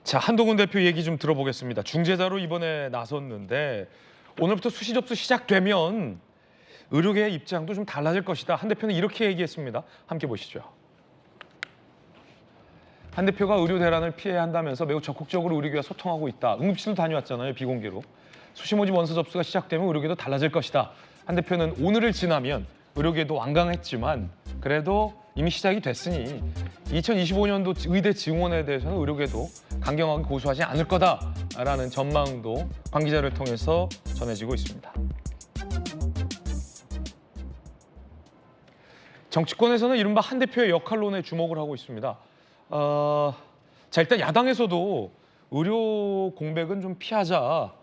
자, 한동훈 대표 얘기 좀 들어보겠습니다. 중재자로 이번에 나섰는데 오늘부터 수시 접수 시작되면 의료계의 입장도 좀 달라질 것이다. 한 대표는 이렇게 얘기했습니다. 함께 보시죠. 한 대표가 의료 대란을 피해야 한다면서 매우 적극적으로 의료계와 소통하고 있다. 응급실도 다녀왔잖아요, 비공개로. 수시 모집 원서 접수가 시작되면 의료계도 달라질 것이다. 한 대표는 오늘을 지나면 의료계도 완강했지만 그래도 이미 시작이 됐으니 2025년도 의대 증원에 대해서는 의료계도 강경하게 고수하지 않을 거다라는 전망도 관계자를 통해서 전해지고 있습니다. 정치권에서는 이른바 한 대표의 역할론에 주목을 하고 있습니다. 자, 일단 야당에서도 의료 공백은 좀 피하자.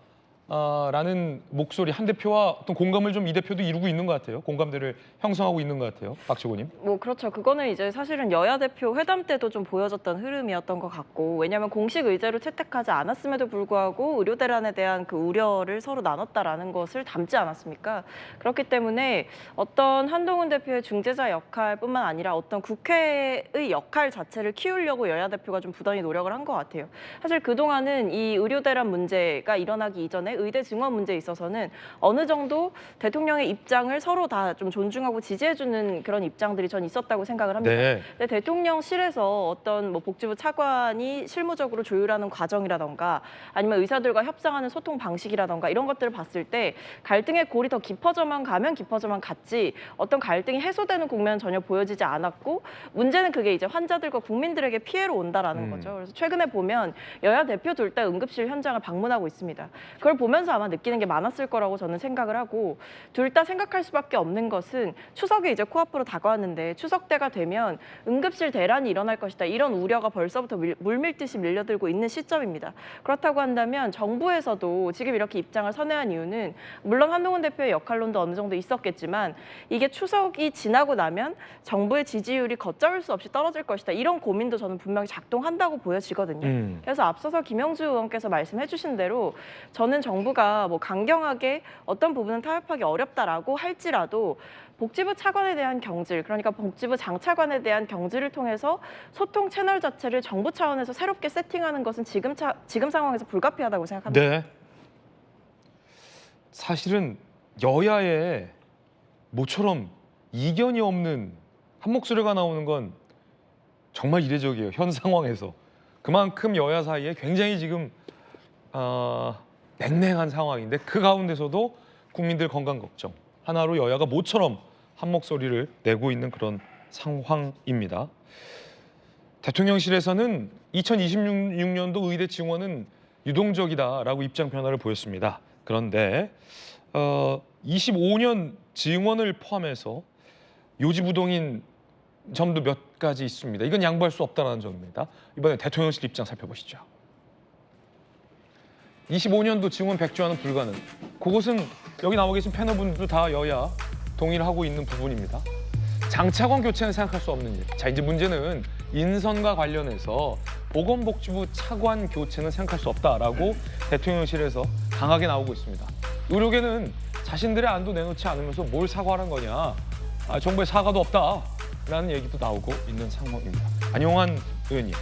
라는 목소리, 한 대표와 어떤 공감을 좀 이 대표도 이루고 있는 것 같아요. 공감대를 형성하고 있는 것 같아요. 박지호님. 뭐 그렇죠. 그거는 이제 사실은 여야 대표 회담 때도 좀 보여졌던 흐름이었던 것 같고, 왜냐하면 공식 의제로 채택하지 않았음에도 불구하고 의료 대란에 대한 그 우려를 서로 나눴다라는 것을 담지 않았습니까? 그렇기 때문에 어떤 한동훈 대표의 중재자 역할뿐만 아니라 어떤 국회의 역할 자체를 키우려고 여야 대표가 좀 부단히 노력을 한 것 같아요. 사실 그동안은 이 의료 대란 문제가 일어나기 이전에 의대 증원 문제에 있어서는 어느 정도 대통령의 입장을 서로 다 좀 존중하고 지지해주는 그런 입장들이 전 있었다고 생각을 합니다. 네. 근데 대통령실에서 어떤 뭐 복지부 차관이 실무적으로 조율하는 과정이라던가 아니면 의사들과 협상하는 소통 방식이라던가 이런 것들을 봤을 때 갈등의 골이 더 깊어져만 가면 깊어져만 갔지 어떤 갈등이 해소되는 국면은 전혀 보여지지 않았고, 문제는 그게 이제 환자들과 국민들에게 피해로 온다라는 거죠. 그래서 최근에 보면 여야 대표 둘 다 응급실 현장을 방문하고 있습니다. 그걸 보면서 아마 느끼는 게 많았을 거라고 저는 생각을 하고, 둘 다 생각할 수밖에 없는 것은 추석이 이제 코앞으로 다가왔는데 추석 때가 되면 응급실 대란이 일어날 것이다, 이런 우려가 벌써부터 물밀듯이 밀려들고 있는 시점입니다. 그렇다고 한다면 정부에서도 지금 이렇게 입장을 선회한 이유는 물론 한동훈 대표의 역할론도 어느 정도 있었겠지만 이게 추석이 지나고 나면 정부의 지지율이 걷잡을 수 없이 떨어질 것이다, 이런 고민도 저는 분명히 작동한다고 보여지거든요. 그래서 앞서서 김영주 의원께서 말씀해 주신 대로 저는 정부가 뭐 강경하게 어떤 부분은 타협하기 어렵다라고 할지라도 복지부 차관에 대한 경질, 그러니까 복지부 장차관에 대한 경질을 통해서 소통 채널 자체를 정부 차원에서 새롭게 세팅하는 것은 지금 상황에서 불가피하다고 생각합니다. 네. 사실은 여야의 모처럼 이견이 없는 한 목소리가 나오는 건 정말 이례적이에요. 현 상황에서. 그만큼 여야 사이에 굉장히 지금 냉랭한 상황인데 그 가운데서도 국민들 건강 걱정 하나로 여야가 모처럼 한 목소리를 내고 있는 그런 상황입니다. 대통령실에서는 2026년도 의대 증원은 유동적이다라고 입장 변화를 보였습니다. 그런데 25년 증원을 포함해서 요지부동인 점도 몇 가지 있습니다. 이건 양보할 수 없다는 점입니다. 이번에 대통령실 입장 살펴보시죠. 25년도 증원 100조와는 불가능. 그것은 여기 나와 계신 패널분들도 다 여야 동의를 하고 있는 부분입니다. 장차관 교체는 생각할 수 없는 일. 자, 이제 문제는 인선과 관련해서 보건복지부 차관 교체는 생각할 수 없다라고 대통령실에서 강하게 나오고 있습니다. 의료계는 자신들의 안도 내놓지 않으면서 뭘 사과하는 거냐. 정부의 사과도 없다라는 얘기도 나오고 있는 상황입니다. 안용환 의원님.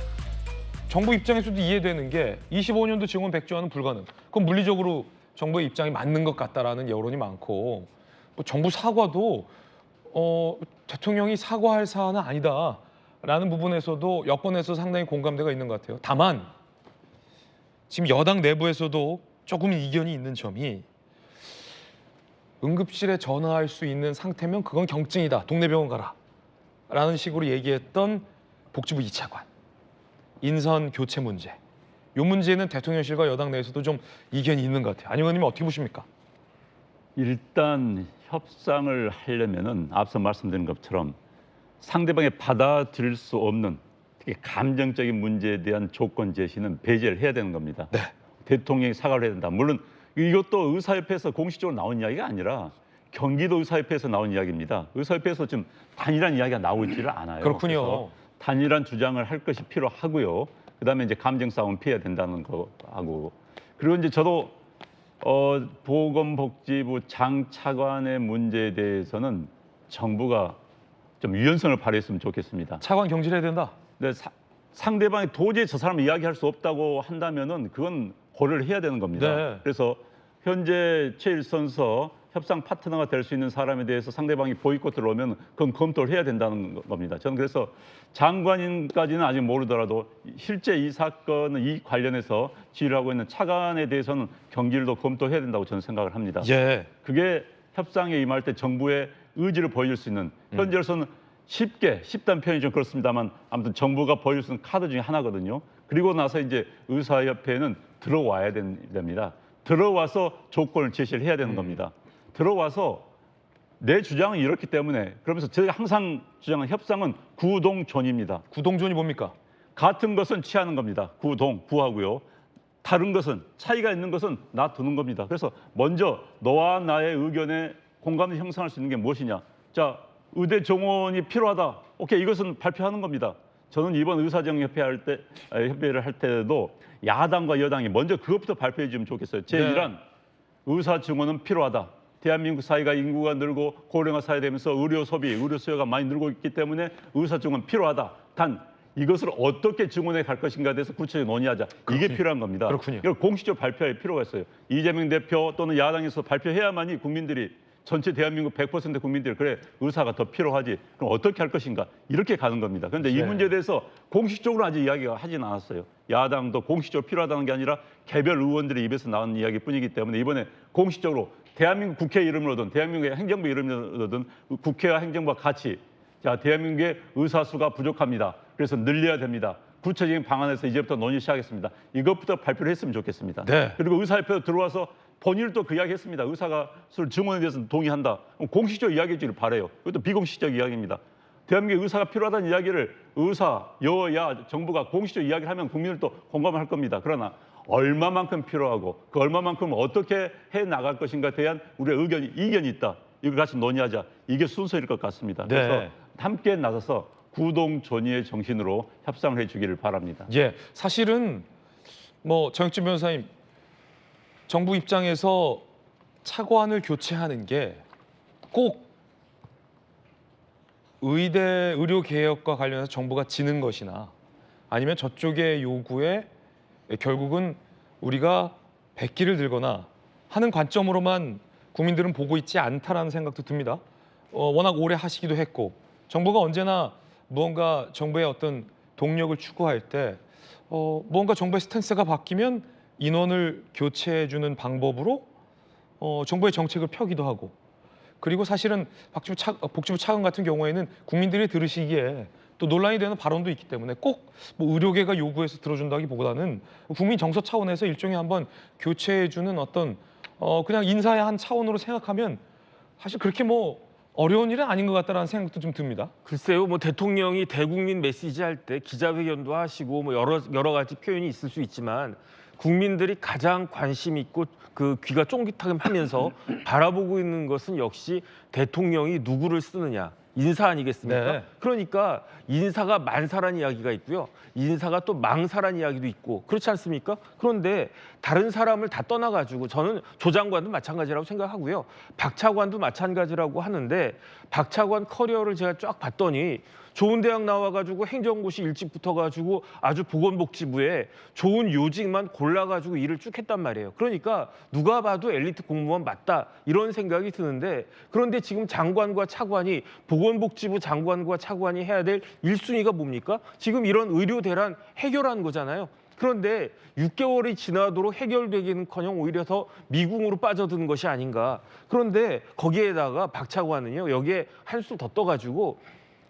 정부 입장에서도 이해되는 게 25년도 증원 100조와는 불가능. 그건 물리적으로 정부의 입장이 맞는 것 같다라는 여론이 많고, 뭐 정부 사과도 대통령이 사과할 사안은 아니다라는 부분에서도 여권에서 상당히 공감대가 있는 것 같아요. 다만 지금 여당 내부에서도 조금 이견이 있는 점이, 응급실에 전화할 수 있는 상태면 그건 경증이다, 동네 병원 가라 라는 식으로 얘기했던 복지부 2차관. 인선 교체 문제. 이 문제는 대통령실과 여당 내에서도 좀 이견이 있는 것 같아요. 안 의원님 어떻게 보십니까? 일단 협상을 하려면은 앞서 말씀드린 것처럼 상대방이 받아들일 수 없는 특히 감정적인 문제에 대한 조건 제시는 배제를 해야 되는 겁니다. 네. 대통령이 사과를 해야 된다. 물론 이것도 의사협회에서 공식적으로 나온 이야기가 아니라 경기도 의사협회에서 나온 이야기입니다. 의사협회에서 지금 단일한 이야기가 나오고 있지를 않아요. 그렇군요. 단일한 주장을 할 것이 필요하고요. 그다음에 이제 감정 싸움 피해야 된다는 거하고, 그리고 이제 저도 보건복지부 장차관의 문제에 대해서는 정부가 좀 유연성을 발휘했으면 좋겠습니다. 차관 경질해야 된다. 근데 상대방이 도저히 저 사람 이야기할 수 없다고 한다면은 그건 고려를 해야 되는 겁니다. 네. 그래서 현재 제1선서 협상 파트너가 될 수 있는 사람에 대해서 상대방이 보이콧 들어오면 그건 검토를 해야 된다는 겁니다. 저는 그래서 장관인까지는 아직 모르더라도 실제 이 사건은 이 관련해서 지휘를 하고 있는 차관에 대해서는 경질도 검토해야 된다고 저는 생각을 합니다. 예. 그게 협상에 임할 때 정부의 의지를 보여줄 수 있는 현재로서는 쉽다는 표현이 좀 그렇습니다만 아무튼 정부가 보여줄 수 있는 카드 중에 하나거든요. 그리고 나서 이제 의사협회는 들어와야 됩니다. 들어와서 조건을 제시를 해야 되는 겁니다. 들어와서 내 주장은 이렇기 때문에 그러면서 제가 항상 주장한 협상은 구동존입니다. 구동존이 뭡니까? 같은 것은 취하는 겁니다. 구하고요. 다른 것은 차이가 있는 것은 놔두는 겁니다. 그래서 먼저 너와 나의 의견에 공감을 형성할 수 있는 게 무엇이냐. 자, 의대 정원이 필요하다. 오케이, 이것은 발표하는 겁니다. 저는 이번 협회를 할 때도 야당과 여당이 먼저 그것부터 발표해 주면 좋겠어요. 제1안 의사 증원은 필요하다. 대한민국 사회가 인구가 늘고 고령화 사회 되면서 의료 소비, 의료 수요가 많이 늘고 있기 때문에 의사 증원 필요하다. 단 이것을 어떻게 증원해 갈 것인가에 대해서 구체적으로 논의하자. 이게 필요한 겁니다. 그렇군요. 이걸 공식적으로 발표할 필요가 있어요. 이재명 대표 또는 야당에서 발표해야만이 국민들이 전체 대한민국 100% 국민들이 그래 의사가 더 필요하지. 그럼 어떻게 할 것인가? 이렇게 가는 겁니다. 그런데 이 네. 문제에 대해서 공식적으로 아직 이야기가 하진 않았어요. 야당도 공식적으로 필요하다는 게 아니라 개별 의원들의 입에서 나온 이야기뿐이기 때문에 이번에 공식적으로 대한민국 국회 이름으로든 대한민국의 행정부 이름으로든 국회와 행정부가 같이 자 대한민국의 의사 수가 부족합니다. 그래서 늘려야 됩니다. 구체적인 방안에서 이제부터 논의 시작하겠습니다. 이것부터 발표를 했으면 좋겠습니다. 네. 그리고 의사협회도 들어와서 본인도 그 이야기했습니다. 의사가 증원에 대해서 동의한다. 공식적으로 이야기해주길 바라요. 이것도 비공식적 이야기입니다. 대한민국에 의사가 필요하다는 이야기를 의사, 여야, 정부가 공식적으로 이야기를 하면 국민들도 공감을 할 겁니다. 그러나 얼마만큼 필요하고 그 얼마만큼 어떻게 해 나갈 것인가에 대한 우리의 이견이 있다. 이걸 같이 논의하자. 이게 순서일 것 같습니다. 네. 그래서 함께 나서서 구동존의의 정신으로 협상을 해주기를 바랍니다. 예, 사실은 뭐 정혁진 변호사님 정부 입장에서 차관을 교체하는 게 꼭 의료 개혁과 관련해서 정부가 지는 것이나 아니면 저쪽의 요구에 결국은 우리가 백기를 들거나 하는 관점으로만 국민들은 보고 있지 않다라는 생각도 듭니다. 워낙 오래 하시기도 했고 정부가 언제나 무언가 정부의 어떤 동력을 추구할 때 무언가 정부의 스탠스가 바뀌면 인원을 교체해주는 방법으로 정부의 정책을 펴기도 하고 그리고 사실은 복지부 차관 같은 경우에는 국민들이 들으시기에 또 논란이 되는 발언도 있기 때문에 꼭 뭐 의료계가 요구해서 들어준다기보다는 국민 정서 차원에서 일종의 한번 교체해주는 어떤 그냥 인사의 한 차원으로 생각하면 사실 그렇게 뭐 어려운 일은 아닌 것 같다라는 생각도 좀 듭니다. 글쎄요, 뭐 대통령이 대국민 메시지 할 때 기자회견도 하시고 뭐 여러 가지 표현이 있을 수 있지만 국민들이 가장 관심 있고 그 귀가 쫑깃하면서 바라보고 있는 것은 역시 대통령이 누구를 쓰느냐. 인사 아니겠습니까? 네. 그러니까 인사가 만사란 이야기가 있고요. 인사가 또 망사란 이야기도 있고 그렇지 않습니까? 그런데 다른 사람을 다 떠나가지고 저는 조 장관도 마찬가지라고 생각하고요. 박 차관도 마찬가지라고 하는데 박 차관 커리어를 제가 쫙 봤더니 좋은 대학 나와가지고 행정고시 일찍 붙어가지고 아주 보건복지부에 좋은 요직만 골라가지고 일을 쭉 했단 말이에요. 그러니까 누가 봐도 엘리트 공무원 맞다 이런 생각이 드는데 그런데 지금 장관과 차관이 보건복지부 장관과 차관이 해야 될 1순위가 뭡니까? 지금 이런 의료 대란 해결하는 거잖아요. 그런데 6개월이 지나도록 해결되기는커녕 오히려 더 미궁으로 빠져드는 것이 아닌가. 그런데 거기에다가 박 차관은요. 여기에 한술 더 떠가지고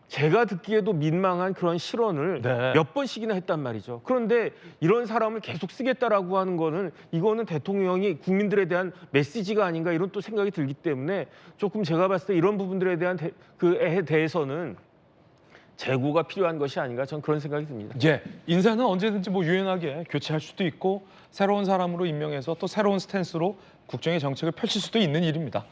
제가 듣기에도 민망한 그런 실언을 네. 몇 번씩이나 했단 말이죠. 그런데 이런 사람을 계속 쓰겠다라고 하는 거는 이거는 대통령이 국민들에 대한 메시지가 아닌가 이런 또 생각이 들기 때문에 조금 제가 봤을 때 이런 부분들에 대한 그에 대해서는 재고가 필요한 것이 아닌가 저는 그런 생각이 듭니다. 예, 인사는 언제든지 뭐 유연하게 교체할 수도 있고 새로운 사람으로 임명해서 또 새로운 스탠스로 국정의 정책을 펼칠 수도 있는 일입니다.